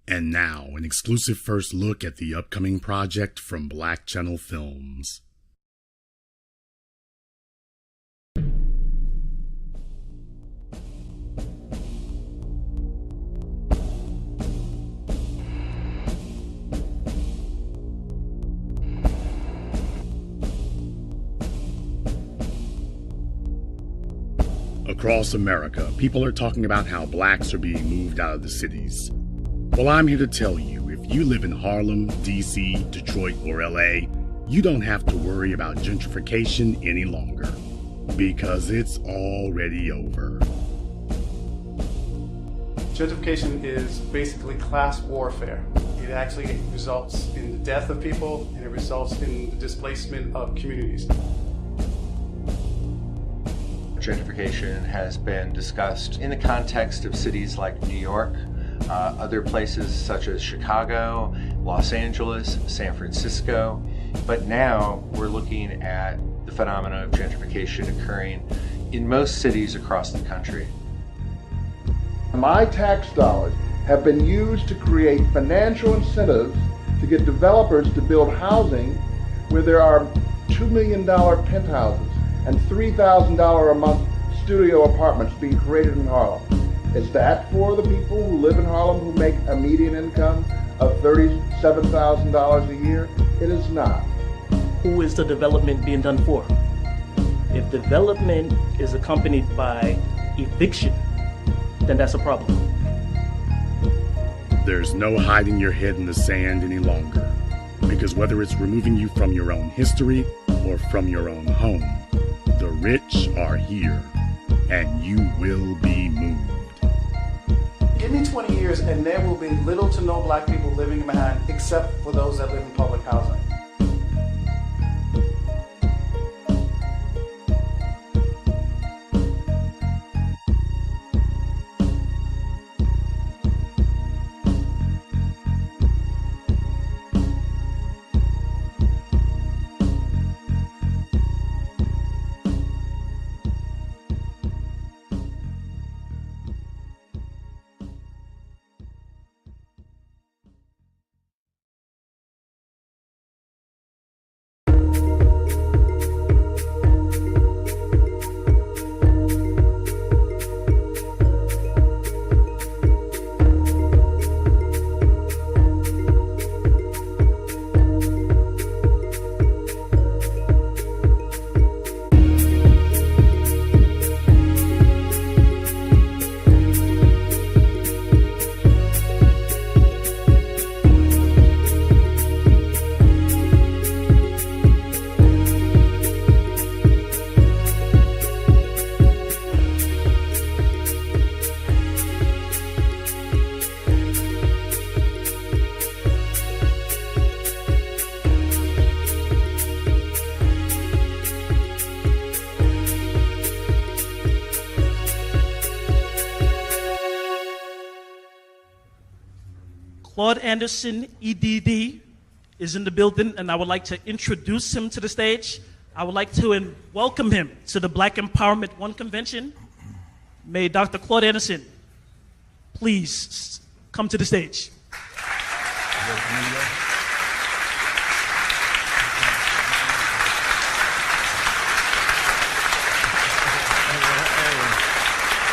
And now, an exclusive first look at the upcoming project from Black Channel Films. Across America, people are talking about how blacks are being moved out of the cities. Well, I'm here to tell you, if you live in Harlem, DC, Detroit, or LA, you don't have to worry about gentrification any longer, because it's already over. Gentrification is basically class warfare. It actually results in the death of people, and it results in the displacement of communities. Gentrification has been discussed in the context of cities like New York, other places such as Chicago, Los Angeles, San Francisco, but now we're looking at the phenomenon of gentrification occurring in most cities across the country. My tax dollars have been used to create financial incentives to get developers to build housing where there are $2 million penthouses and $3,000 a month studio apartments being created in Harlem. Is that for the people who live in Harlem who make a median income of $37,000 a year? It is not. Who is the development being done for? If development is accompanied by eviction, then that's a problem. There's no hiding your head in the sand any longer, because whether it's removing you from your own history or from your own home, the rich are here, and you will be moved. Give me 20 years and there will be little to no black people living in Manhattan except for those that live in public housing. Claud Anderson, EDD, is in the building, and I would like to introduce him to the stage. I would like to welcome him to the Black Empowerment One Convention. May Dr. Claud Anderson please come to the stage.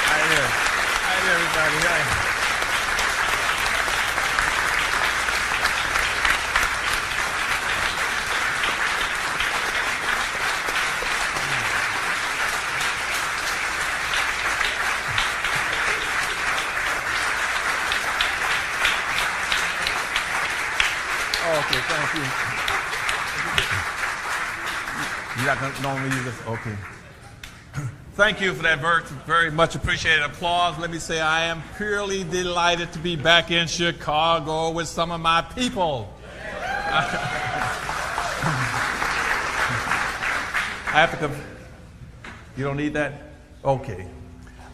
Hi, everybody. Okay, thank you. You're not going to normally use this? Okay. Thank you for that very much appreciated applause. Let me say I am purely delighted to be back in Chicago with some of my people. I have to you don't need that? Okay.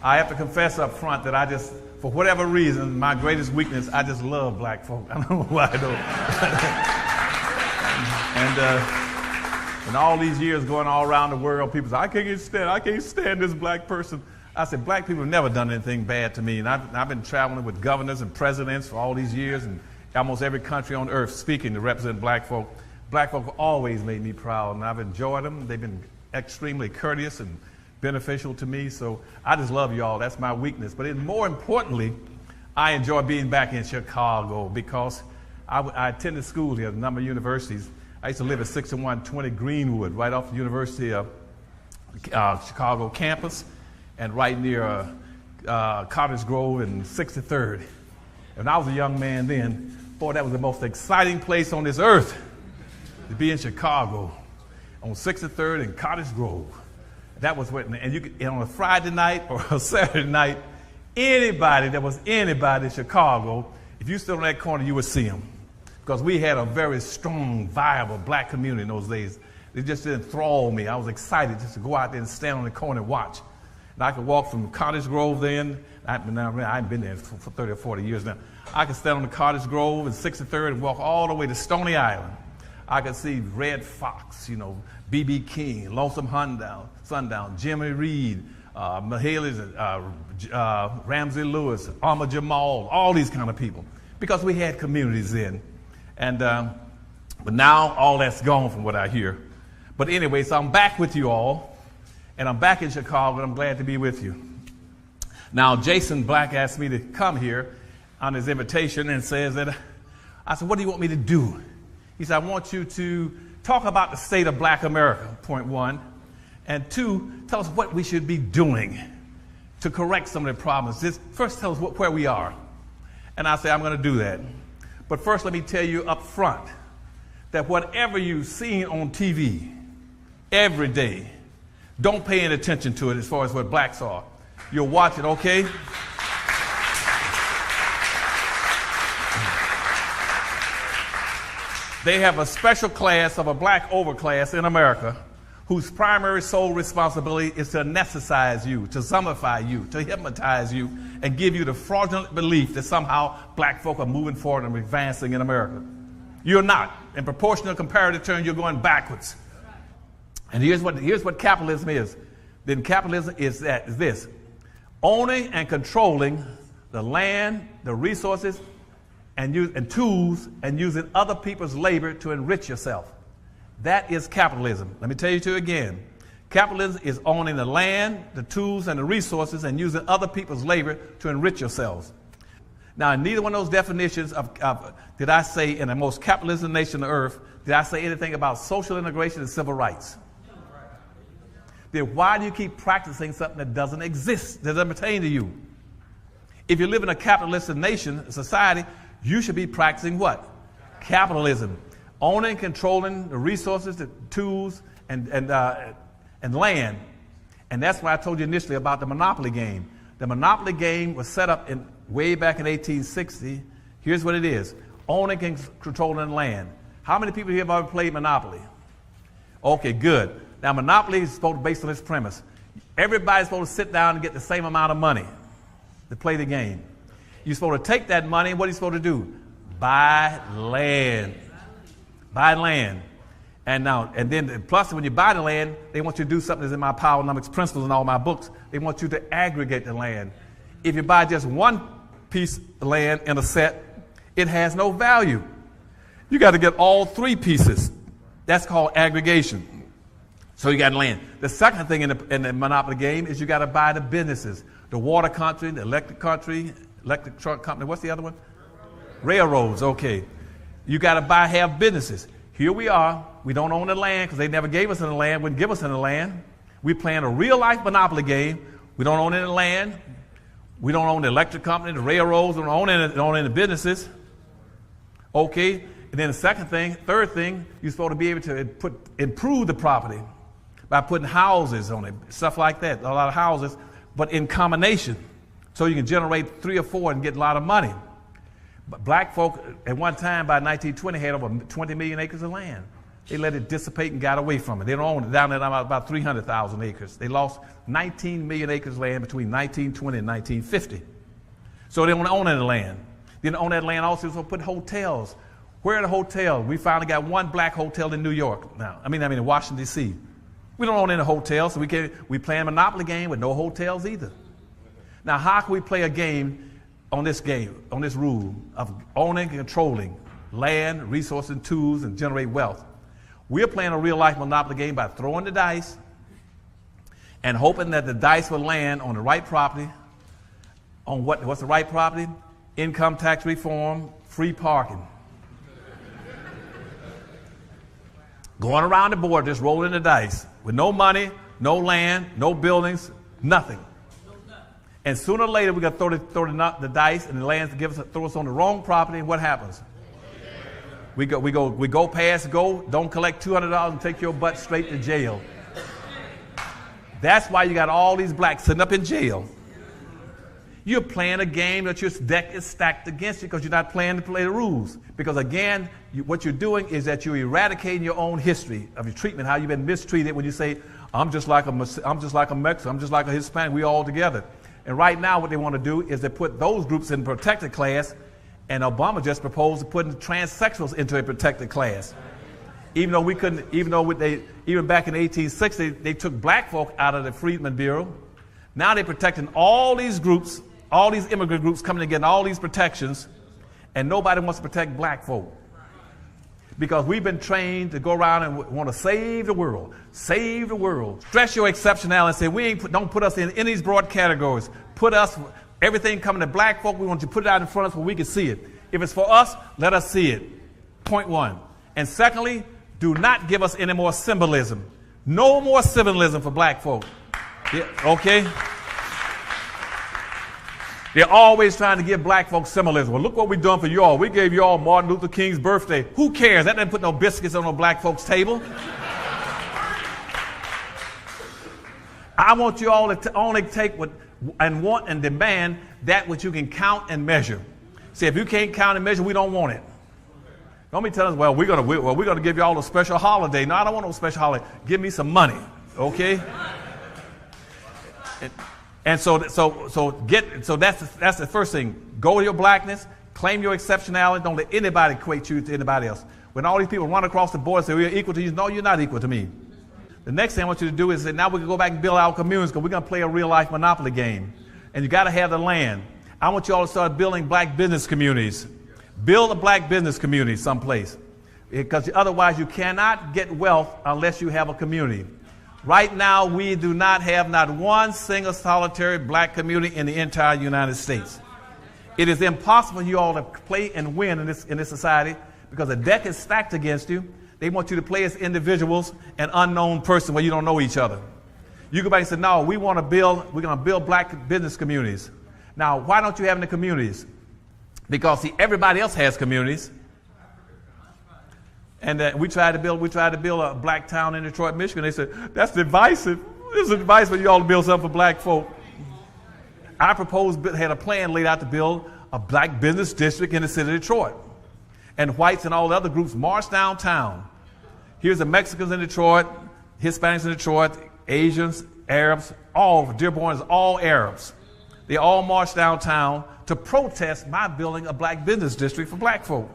I have to confess up front that I just, for whatever reason, my greatest weakness, I just love black folk. I don't know why though. And all these years going all around the world, people say, I can't stand this black person. I said, black people have never done anything bad to me. And I've been traveling with governors and presidents for all these years and almost every country on earth speaking to represent black folk. Black folk always made me proud, and I've enjoyed them. They've been extremely courteous and beneficial to me. So I just love y'all. That's my weakness. But more importantly, I enjoy being back in Chicago because I attended school here at a number of universities. I used to live at 6120 Greenwood, right off the University of Chicago campus, and right near Cottage Grove and 63rd. And I was a young man then. Boy, that was the most exciting place on this earth to be in Chicago on 63rd and Cottage Grove. That was what, and on a Friday night or a Saturday night, anybody in Chicago, if you stood on that corner, you would see them. Because we had a very strong, viable black community in those days. It just enthralled me. I was excited just to go out there and stand on the corner and watch. And I could walk from Cottage Grove then. I haven't been there for 30 or 40 years now. I could stand on the Cottage Grove and 63rd and walk all the way to Stony Island. I could see Red Fox, B.B. King, Lonesome Sundown, Jimmy Reed, Mahaley's, Ramsey Lewis, Ahmad Jamal, all these kind of people. Because we had communities then. And but now all that's gone from what I hear. But anyway, so I'm back with you all, and I'm back in Chicago, and I'm glad to be with you. Now, Jason Black asked me to come here on his invitation and says that, I said, what do you want me to do? He said, I want you to talk about the state of black America, point one, and two, tell us what we should be doing to correct some of the problems. First, tell us where we are. And I say, I'm going to do that. But first, let me tell you up front that whatever you've seen on TV every day, don't pay any attention to it as far as what blacks are. You'll watch it, okay? They have a special class of a black overclass in America whose primary sole responsibility is to anesthetize you, to zombify you, to hypnotize you, and give you the fraudulent belief that somehow black folk are moving forward and advancing in America. You're not. In proportional comparative terms, you're going backwards. And here's what capitalism is. Then capitalism is this: owning and controlling the land, the resources, and tools, and using other people's labor to enrich yourself. That is capitalism. Let me tell you again. Capitalism is owning the land, the tools, and the resources, and using other people's labor to enrich yourselves. Now, in neither one of those definitions did I say, in the most capitalist nation on earth, did I say anything about social integration and civil rights. Then why do you keep practicing something that doesn't exist, that doesn't pertain to you? If you live in a capitalist nation, a society, you should be practicing what? Capitalism. Owning, controlling the resources, the tools, and land. And that's why I told you initially about the monopoly game. The monopoly game was set up way back in 1860. Here's what it is: owning and controlling land. How many people here have ever played Monopoly? Okay, good. Now, Monopoly is supposed to be based on this premise. Everybody's supposed to sit down and get the same amount of money to play the game. You're supposed to take that money, and what are you supposed to do? Buy land. Buy land. And then plus when you buy the land, they want you to do something that's in my power economics principles and all my books. They want you to aggregate the land. If you buy just one piece of land in a set, it has no value. You got to get all three pieces. That's called aggregation. So you got land. The second thing in the monopoly game is you got to buy the businesses. The water company, the electric truck company. What's the other one? Railroads. Okay. You got to have businesses. Here we are. We don't own the land because they never gave us any land, wouldn't give us any land. We're playing a real-life monopoly game. We don't own any land. We don't own the electric company, the railroads. We don't own any businesses. Okay. And then the third thing, you're supposed to be able to improve the property by putting houses on it, stuff like that, a lot of houses, but in combination. So you can generate 3 or 4 and get a lot of money. But black folk at one time by 1920 had over 20 million acres of land. They let it dissipate and got away from it. They don't own it down there about 300,000 acres. They lost 19 million acres of land between 1920 and 1950. So they don't own any land. They don't own that land also, so put hotels. Where are the hotels? We finally got one black hotel in New York now. I mean in Washington, D.C. We don't own any hotels, so we play a monopoly game with no hotels either. Now, how can we play a game, on this rule of owning and controlling land, resources, and tools, and generate wealth? We're playing a real-life monopoly game by throwing the dice and hoping that the dice will land on the right property. On what's the right property? Income tax reform, free parking. Going around the board, just rolling the dice with no money, no land, no buildings, nothing. And sooner or later, we're going to throw the dice and the lands to throw us on the wrong property, and what happens? We go past go, don't collect $200 and take your butt straight to jail. That's why you got all these blacks sitting up in jail. You're playing a game that your deck is stacked against you because you're not playing to play the rules. Because again, what you're doing is that you're eradicating your own history of your treatment, how you've been mistreated when you say, I'm just like a Mexican, I'm just like a Hispanic, we all together. And right now what they want to do is they put those groups in protected class, and Obama just proposed to put transsexuals into a protected class. Even though back in the 1860s, they took black folk out of the Freedmen Bureau. Now they're protecting all these groups, all these immigrant groups coming and getting all these protections, and nobody wants to protect black folk. Because we've been trained to go around and want to save the world, save the world. Stress your exceptionality and say, don't put us in any of these broad categories. Put us, everything coming to black folk, we want you to put it out in front of us where we can see it. If it's for us, let us see it. Point one. And secondly, do not give us any more symbolism. No more symbolism for black folk. Yeah, okay? They're always trying to give black folks symbolism. Well, look what we've done for y'all. We gave y'all Martin Luther King's birthday. Who cares? That doesn't put no biscuits on no black folks' table. I want you all to only take and want and demand that which you can count and measure. See, if you can't count and measure, we don't want it. Don't be telling us, well, we're gonna give you all a special holiday. No, I don't want no special holiday. Give me some money, okay? And so that's the first thing. Go to your blackness, claim your exceptionality. Don't let anybody equate you to anybody else. When all these people run across the board and say, we're equal to you, no, you're not equal to me. The next thing I want you to do is that now we can go back and build our communities because we're going to play a real-life monopoly game. And you got to have the land. I want you all to start building black business communities. Build a black business community someplace. Because otherwise you cannot get wealth unless you have a community. Right now, we do not have not one single solitary black community in the entire United States. It is impossible for you all to play and win in this society because the deck is stacked against you. They want you to play as individuals, an unknown person where you don't know each other. You go back and say, no, we're going to build black business communities. Now, why don't you have any communities? Because, see, everybody else has communities. And we tried to build a black town in Detroit, Michigan. They said, that's divisive. This is advice for you all to build something for black folk. I had a plan laid out to build a black business district in the city of Detroit. And whites and all the other groups marched downtown. Here's the Mexicans in Detroit, Hispanics in Detroit, Asians, Arabs, Dearborn is all Arabs. They all marched downtown to protest my building a black business district for black folk.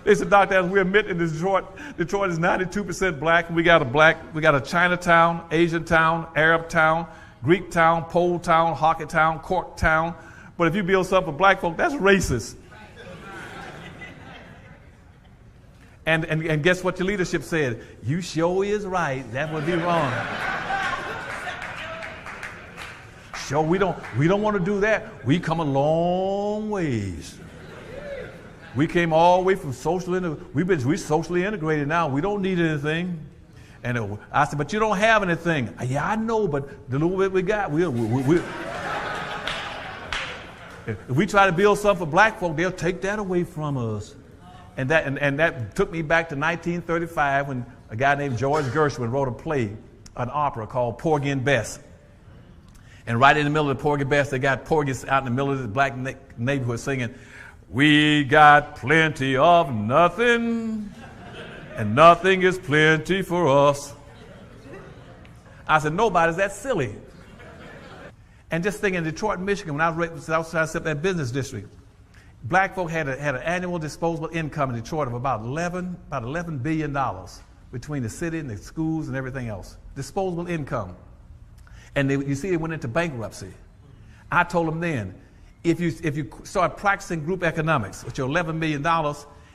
They said, Dr. Adams, we admit in Detroit is 92% black. We got a Chinatown, Asian town, Arab town, Greek town, Pole town, Hockey town, Cork town. But if you build something for black folk, that's racist. And guess what your leadership said? You sure is right. That would be wrong. Sure, we don't want to do that. We come a long ways. We came all the way from we're socially integrated now. We don't need anything. And I said, but you don't have anything. Yeah, I know, but the little bit we got, if we try to build something for black folk, they'll take that away from us. And that took me back to 1935 when a guy named George Gershwin wrote a play, an opera called Porgy and Bess. And right in the middle of the Porgy and Bess, they got porgies out in the middle of the black neighborhood singing, we got plenty of nothing, and nothing is plenty for us. I said, nobody's that silly. And just think in Detroit, Michigan, when I was outside that business district, black folk had an annual disposable income in Detroit of about $11 billion between the city and the schools and everything else. Disposable income. And you see, they went into bankruptcy. I told them then, if you start practicing group economics with your $11 million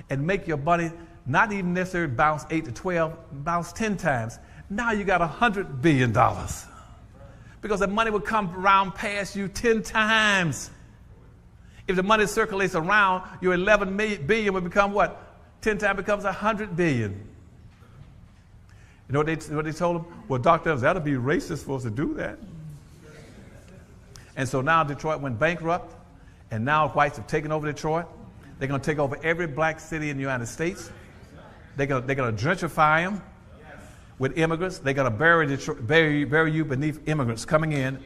and make your money not even necessarily bounce 8 to 12, bounce 10 times, now you got $100 billion. Because the money will come around past you 10 times. If the money circulates around, your 11 billion will become what? 10 times becomes 100 billion. You know what they told him? Well, Dr. Evans, that'll be racist for us to do that. And so now Detroit went bankrupt, and now whites have taken over Detroit. They're going to take over every black city in the United States. They're going to gentrify them with immigrants. They're going to bury you beneath immigrants coming in,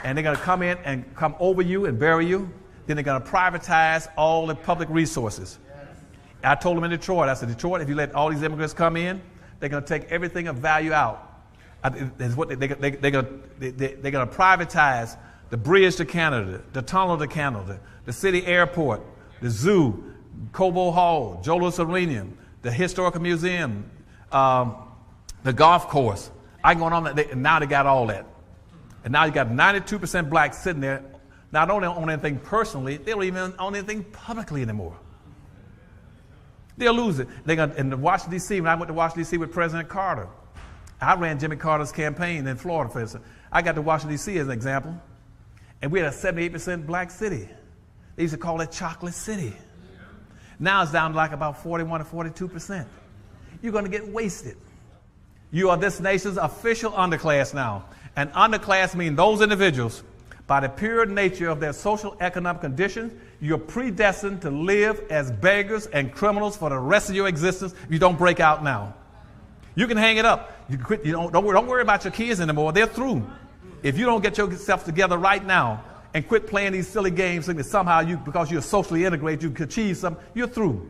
and they're going to come in and come over you and bury you. Then they're going to privatize all the public resources. I told them in Detroit, I said, Detroit, if you let all these immigrants come in, they're going to take everything of value out. They're going to privatize the bridge to Canada, the tunnel to Canada, the city airport, the zoo, Cobo Hall, Joe Louis Arena, the historical museum, the golf course. I go on, and now they got all that. And now you got 92% blacks sitting there, not only own anything personally, they don't even own anything publicly anymore. They'll lose it. In Washington, D.C., when I went to Washington, D.C. with President Carter, I ran Jimmy Carter's campaign in Florida, for instance. I got to Washington, D.C. as an example, and we had a 78% black city. They used to call it Chocolate City. Now it's down to like about 41 or 42%. You're going to get wasted. You are this nation's official underclass now. And underclass means those individuals, by the pure nature of their social economic conditions, you're predestined to live as beggars and criminals for the rest of your existence if you don't break out now. You can hang it up. You can quit. Don't worry about your kids anymore. They're through. If you don't get yourself together right now and quit playing these silly games thinking that somehow because you're socially integrated, you can achieve something, you're through.